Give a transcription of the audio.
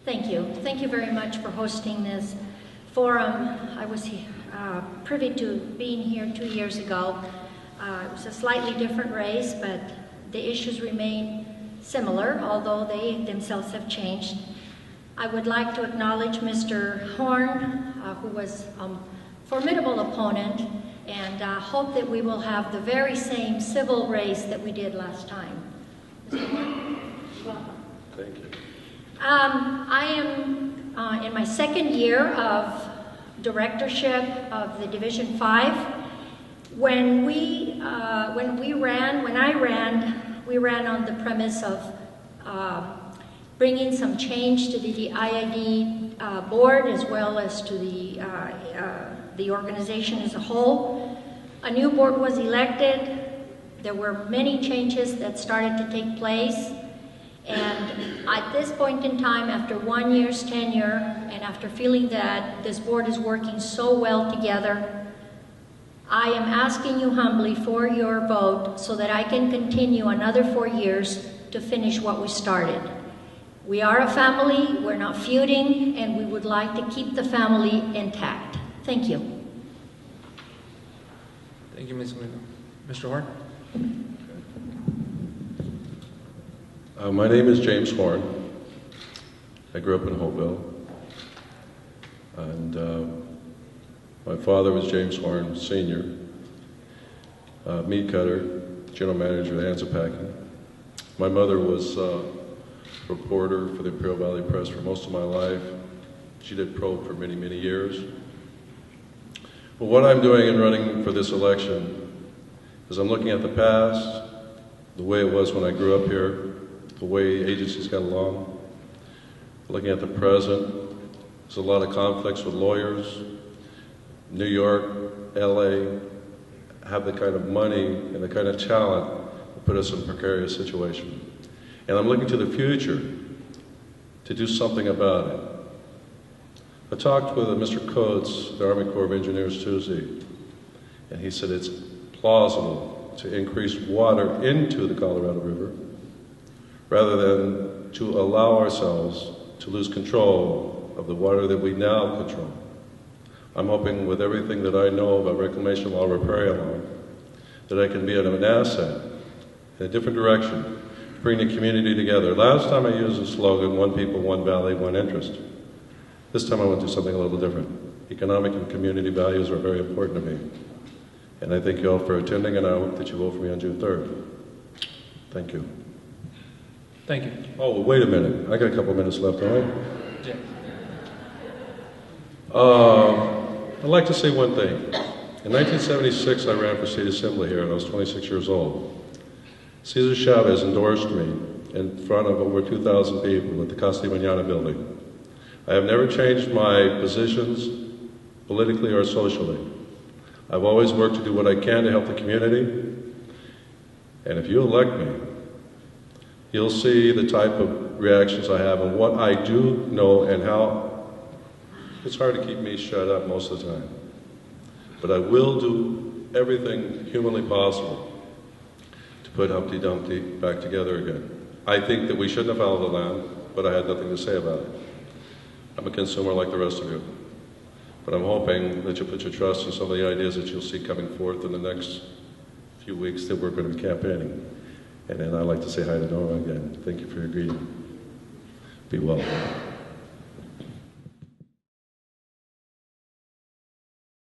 Thank you. Thank you very much for hosting this forum. I was privy to being here 2 years ago. It was a slightly different race, but the issues remain similar, although they themselves have changed. I would like to acknowledge Mr. Horn, who was a formidable opponent, and hope that we will have the very same civil race that we did last time. Mr. Horn, welcome. Thank you. I am in my second year of directorship of the Division 5. When I ran, we ran on the premise of bringing some change to the IID board as well as to the organization as a whole. A new board was elected. There were many changes that started to take place. And at this point in time, after 1 year's tenure, and after feeling that this board is working so well together, I am asking you humbly for your vote so that I can continue another 4 years to finish what we started. We are a family, we're not feuding, and we would like to keep the family intact. Thank you. Thank you, Ms. Galindo. Mr. Horn? My name is James Horn. I grew up in Hopeville. And my father was James Horn, Sr., meat cutter, general manager at Anza Packing. My mother was a reporter for the Imperial Valley Press for most of my life. She did probe for many, many years. But what I'm doing in running for this election is I'm looking at the past, the way it was when I grew up here, the way agencies got along. Looking at the present, there's a lot of conflicts with lawyers. New York, LA have the kind of money and the kind of talent that put us in a precarious situation. And I'm looking to the future to do something about it. I talked with Mr. Coates, the Army Corps of Engineers, Tuesday, and he said it's plausible to increase water into the Colorado River rather than to allow ourselves to lose control of the water that we now control. I'm hoping with everything that I know about reclamation law, riparian law, that I can be an asset in a different direction, to bring the community together. Last time I used the slogan, one people, one valley, one interest. This time I want to do something a little different. Economic and community values are very important to me. And I thank you all for attending, and I hope that you vote for me on June 3rd. Thank you. Thank you. Oh, wait a minute. I got a couple minutes left, all right? Yeah. I'd like to say one thing. In 1976, I ran for state assembly here, and I was 26 years old. Cesar Chavez endorsed me in front of over 2,000 people at the Casa de Mañana building. I have never changed my positions politically or socially. I've always worked to do what I can to help the community. And if you elect me, you'll see the type of reactions I have and what I do know and how it's hard to keep me shut up most of the time. But I will do everything humanly possible to put Humpty Dumpty back together again. I think that we shouldn't have followed the land, but I had nothing to say about it. I'm a consumer like the rest of you. But I'm hoping that you'll put your trust in some of the ideas that you'll see coming forth in the next few weeks that we're going to be campaigning. And then I'd like to say hi to Norma again. Thank you for your greeting. Be well.